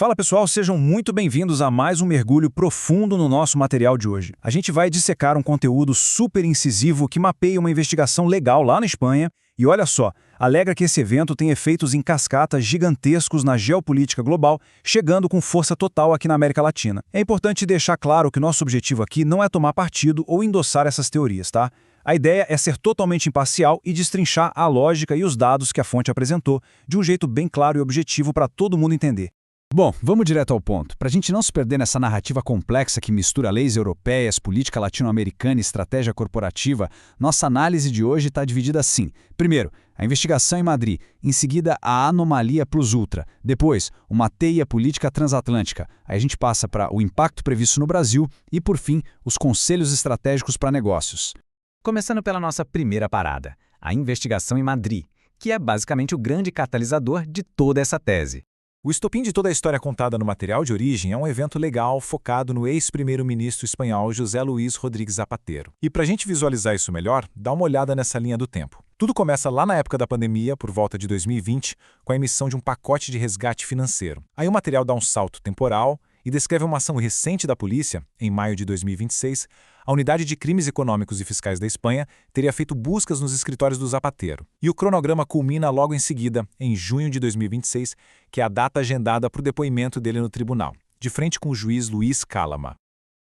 Fala pessoal, sejam muito bem-vindos a mais um mergulho profundo no nosso material de hoje. A gente vai dissecar um conteúdo super incisivo que mapeia uma investigação legal lá na Espanha e olha só, alega que esse evento tem efeitos em cascata gigantescos na geopolítica global, chegando com força total aqui na América Latina. É importante deixar claro que o nosso objetivo aqui não é tomar partido ou endossar essas teorias, tá? A ideia é ser totalmente imparcial e destrinchar a lógica e os dados que a fonte apresentou de um jeito bem claro e objetivo para todo mundo entender. Bom, vamos direto ao ponto. Para a gente não se perder nessa narrativa complexa que mistura leis europeias, política latino-americana e estratégia corporativa, nossa análise de hoje está dividida assim. Primeiro, a investigação em Madrid. Em seguida, a anomalia plus ultra. Depois, uma teia política transatlântica. Aí a gente passa para o impacto previsto no Brasil e, por fim, os conselhos estratégicos para negócios. Começando pela nossa primeira parada, a investigação em Madrid, que é basicamente o grande catalisador de toda essa tese. O estopim de toda a história contada no material de origem é um evento legal focado no ex-primeiro-ministro espanhol José Luís Rodríguez Zapatero. E para a gente visualizar isso melhor, dá uma olhada nessa linha do tempo. Tudo começa lá na época da pandemia, por volta de 2020, com a emissão de um pacote de resgate financeiro. Aí o material dá um salto temporal e descreve uma ação recente da polícia, em maio de 2026, a Unidade de Crimes Econômicos e Fiscais da Espanha teria feito buscas nos escritórios do Zapatero. E o cronograma culmina logo em seguida, em junho de 2026, que é a data agendada para o depoimento dele no tribunal, de frente com o juiz Luís Calama.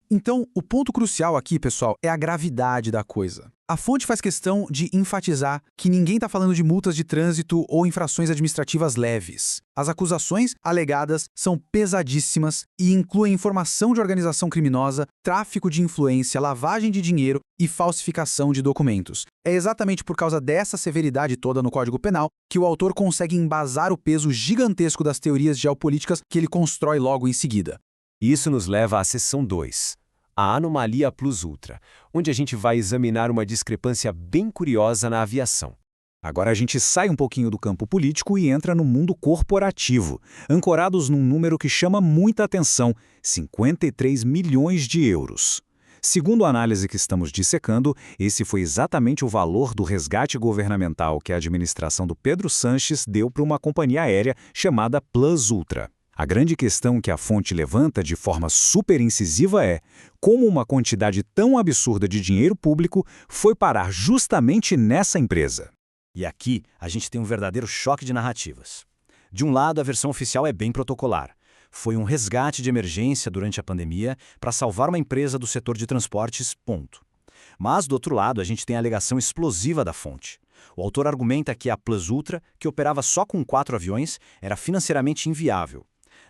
Então, o ponto crucial aqui, pessoal, é a gravidade da coisa. A fonte faz questão de enfatizar que ninguém está falando de multas de trânsito ou infrações administrativas leves. As acusações alegadas são pesadíssimas e incluem informação de organização criminosa, tráfico de influência, lavagem de dinheiro e falsificação de documentos. É exatamente por causa dessa severidade toda no Código Penal que o autor consegue embasar o peso gigantesco das teorias geopolíticas que ele constrói logo em seguida. Isso nos leva à seção 2, a anomalia plus ultra, onde a gente vai examinar uma discrepância bem curiosa na aviação. Agora a gente sai um pouquinho do campo político e entra no mundo corporativo, ancorados num número que chama muita atenção, 53 milhões de euros. Segundo a análise que estamos dissecando, esse foi exatamente o valor do resgate governamental que a administração do Pedro Sánchez deu para uma companhia aérea chamada Plus Ultra. A grande questão que a fonte levanta de forma super incisiva é como uma quantidade tão absurda de dinheiro público foi parar justamente nessa empresa. E aqui a gente tem um verdadeiro choque de narrativas. De um lado, a versão oficial é bem protocolar. Foi um resgate de emergência durante a pandemia para salvar uma empresa do setor de transportes, ponto. Mas, do outro lado, a gente tem a alegação explosiva da fonte. O autor argumenta que a Plus Ultra, que operava só com 4 aviões, era financeiramente inviável.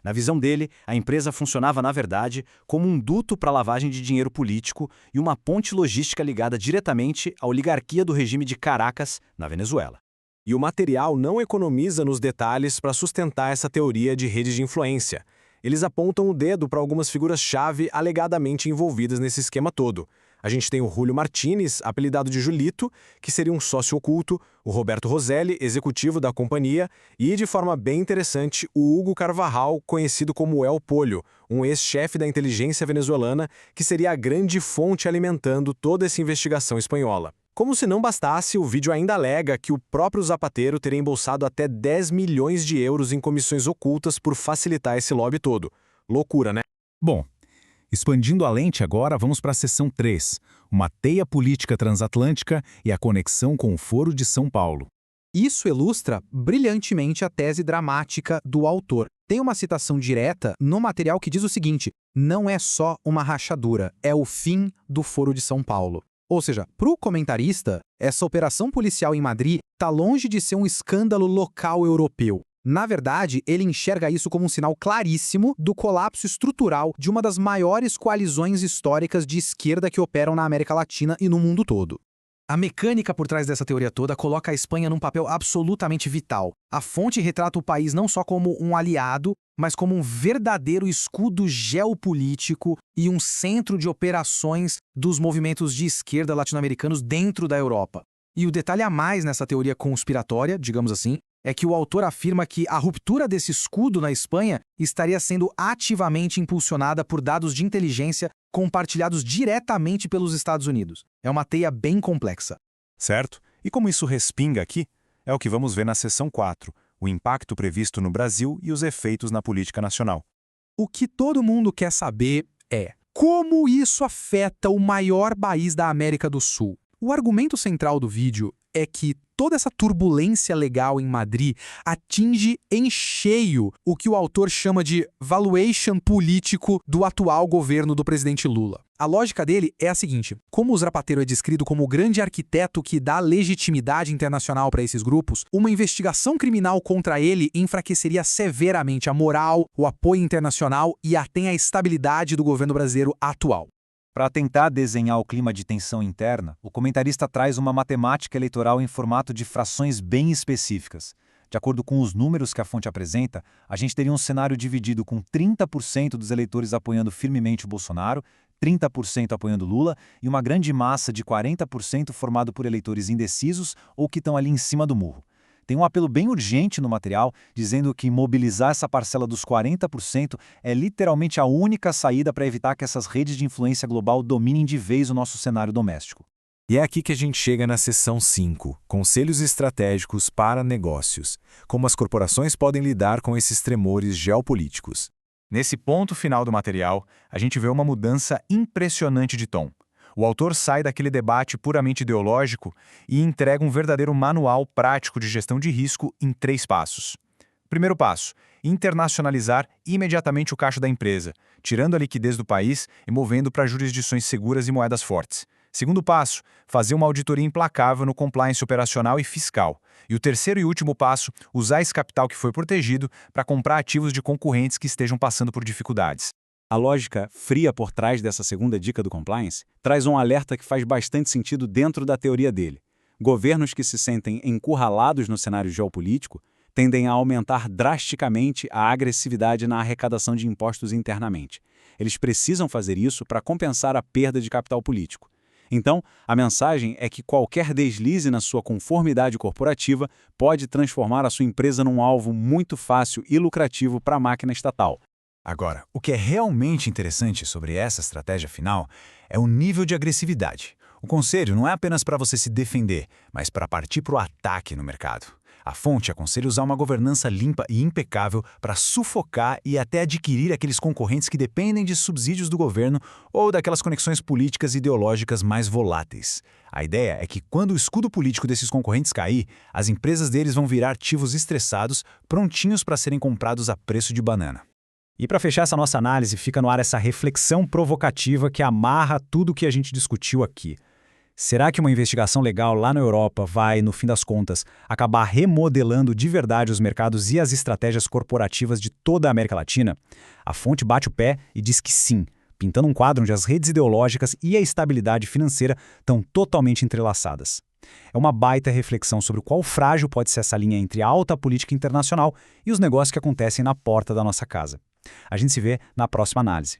Na visão dele, a empresa funcionava, na verdade, como um duto para lavagem de dinheiro político e uma ponte logística ligada diretamente à oligarquia do regime de Caracas, na Venezuela. E o material não economiza nos detalhes para sustentar essa teoria de rede de influência. Eles apontam o dedo para algumas figuras-chave alegadamente envolvidas nesse esquema todo. A gente tem o Julio Martínez, apelidado de Julito, que seria um sócio oculto, o Roberto Roselli, executivo da companhia, e, de forma bem interessante, o Hugo Carvajal, conhecido como El Pollo, um ex-chefe da inteligência venezuelana, que seria a grande fonte alimentando toda essa investigação espanhola. Como se não bastasse, o vídeo ainda alega que o próprio Zapatero teria embolsado até 10 milhões de euros em comissões ocultas por facilitar esse lobby todo. Loucura, né? Bom, expandindo a lente agora, vamos para a seção 3, uma teia política transatlântica e a conexão com o Foro de São Paulo. Isso ilustra brilhantemente a tese dramática do autor. Tem uma citação direta no material que diz o seguinte: não é só uma rachadura, é o fim do Foro de São Paulo. Ou seja, para o comentarista, essa operação policial em Madrid está longe de ser um escândalo local europeu. Na verdade, ele enxerga isso como um sinal claríssimo do colapso estrutural de uma das maiores coalizões históricas de esquerda que operam na América Latina e no mundo todo. A mecânica por trás dessa teoria toda coloca a Espanha num papel absolutamente vital. A fonte retrata o país não só como um aliado, mas como um verdadeiro escudo geopolítico e um centro de operações dos movimentos de esquerda latino-americanos dentro da Europa. E o detalhe a mais nessa teoria conspiratória, digamos assim, é que o autor afirma que a ruptura desse escudo na Espanha estaria sendo ativamente impulsionada por dados de inteligência compartilhados diretamente pelos Estados Unidos. É uma teia bem complexa. Certo? E como isso respinga aqui, é o que vamos ver na seção 4, o impacto previsto no Brasil e os efeitos na política nacional. O que todo mundo quer saber é como isso afeta o maior país da América do Sul. O argumento central do vídeo é que toda essa turbulência legal em Madrid atinge em cheio o que o autor chama de valuation político do atual governo do presidente Lula. A lógica dele é a seguinte: como o Zapatero é descrito como o grande arquiteto que dá legitimidade internacional para esses grupos, uma investigação criminal contra ele enfraqueceria severamente a moral, o apoio internacional e até a estabilidade do governo brasileiro atual. Para tentar desenhar o clima de tensão interna, o comentarista traz uma matemática eleitoral em formato de frações bem específicas. De acordo com os números que a fonte apresenta, a gente teria um cenário dividido com 30% dos eleitores apoiando firmemente o Bolsonaro, 30% apoiando Lula e uma grande massa de 40% formado por eleitores indecisos ou que estão ali em cima do murro. Tem um apelo bem urgente no material, dizendo que mobilizar essa parcela dos 40% é literalmente a única saída para evitar que essas redes de influência global dominem de vez o nosso cenário doméstico. E é aqui que a gente chega na seção 5, Conselhos Estratégicos para Negócios, como as corporações podem lidar com esses tremores geopolíticos. Nesse ponto final do material, a gente vê uma mudança impressionante de tom. O autor sai daquele debate puramente ideológico e entrega um verdadeiro manual prático de gestão de risco em 3 passos. Primeiro passo: internacionalizar imediatamente o caixa da empresa, tirando a liquidez do país e movendo para jurisdições seguras e moedas fortes. Segundo passo: fazer uma auditoria implacável no compliance operacional e fiscal. E o terceiro e último passo: usar esse capital que foi protegido para comprar ativos de concorrentes que estejam passando por dificuldades. A lógica fria por trás dessa segunda dica do compliance traz um alerta que faz bastante sentido dentro da teoria dele. Governos que se sentem encurralados no cenário geopolítico tendem a aumentar drasticamente a agressividade na arrecadação de impostos internamente. Eles precisam fazer isso para compensar a perda de capital político. Então, a mensagem é que qualquer deslize na sua conformidade corporativa pode transformar a sua empresa num alvo muito fácil e lucrativo para a máquina estatal. Agora, o que é realmente interessante sobre essa estratégia final é o nível de agressividade. O conselho não é apenas para você se defender, mas para partir para o ataque no mercado. A fonte aconselha usar uma governança limpa e impecável para sufocar e até adquirir aqueles concorrentes que dependem de subsídios do governo ou daquelas conexões políticas e ideológicas mais voláteis. A ideia é que quando o escudo político desses concorrentes cair, as empresas deles vão virar ativos estressados, prontinhos para serem comprados a preço de banana. E para fechar essa nossa análise, fica no ar essa reflexão provocativa que amarra tudo o que a gente discutiu aqui. Será que uma investigação legal lá na Europa vai, no fim das contas, acabar remodelando de verdade os mercados e as estratégias corporativas de toda a América Latina? A fonte bate o pé e diz que sim, pintando um quadro onde as redes ideológicas e a estabilidade financeira estão totalmente entrelaçadas. É uma baita reflexão sobre o quão frágil pode ser essa linha entre a alta política internacional e os negócios que acontecem na porta da nossa casa. A gente se vê na próxima análise.